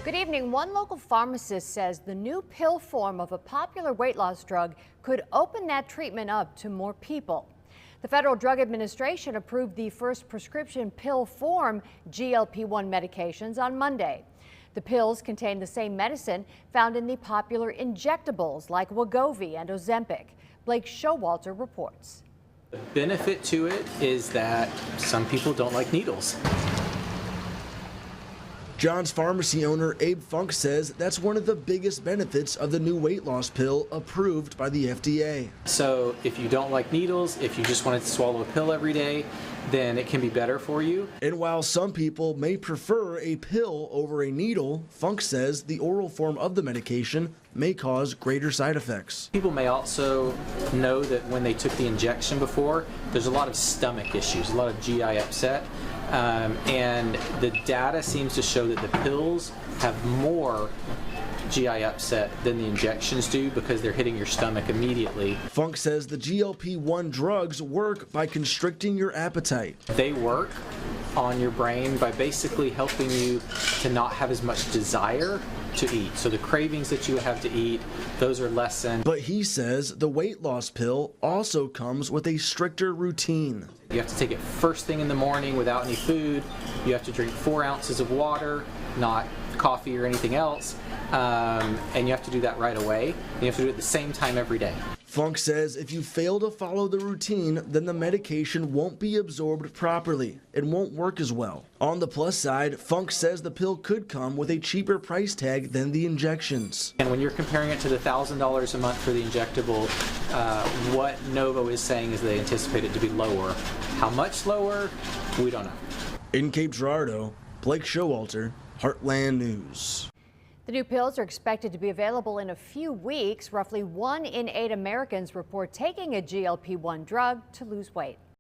Good evening. One local pharmacist says the new pill form of a popular weight loss drug could open that treatment up to more people. The Federal Drug Administration approved the first prescription pill form GLP-1 medications on Monday. The pills contain the same medicine found in the popular injectables like Wegovy and Ozempic. Blake Showalter reports. The benefit to it is that some people don't like needles. John's pharmacy owner Abe Funk says that's one of the biggest benefits of the new weight loss pill approved by the FDA. So if you don't like needles, if you just wanted to swallow a pill every day, then it can be better for you. And while some people may prefer a pill over a needle, Funk says the oral form of the medication may cause greater side effects. People may also know that when they took the injection before, there's a lot of stomach issues, a lot of GI upset. And the data seems to show that the pills have more GI upset than the injections do because they're hitting your stomach immediately. Funk says the GLP-1 drugs work by constricting your appetite. They work on your brain by basically helping you to not have as much desire to eat. So the cravings that you have to eat, those are lessened. But he says the weight loss pill also comes with a stricter routine. You have to take it first thing in the morning without any food. You have to drink 4 ounces of water, not coffee or anything else. And you have to do that right away. You have to do it at the same time every day. Funk says if you fail to follow the routine, then the medication won't be absorbed properly. It won't work as well. On the plus side, Funk says the pill could come with a cheaper price tag than the injections. And when you're comparing it to the $1,000 a month for the injectable, what Novo is saying is they anticipate it to be lower. How much lower? We don't know. In Cape Girardeau, Blake Showalter, Heartland News. The new pills are expected to be available in a few weeks. Roughly 1 in 8 Americans report taking a GLP-1 drug to lose weight.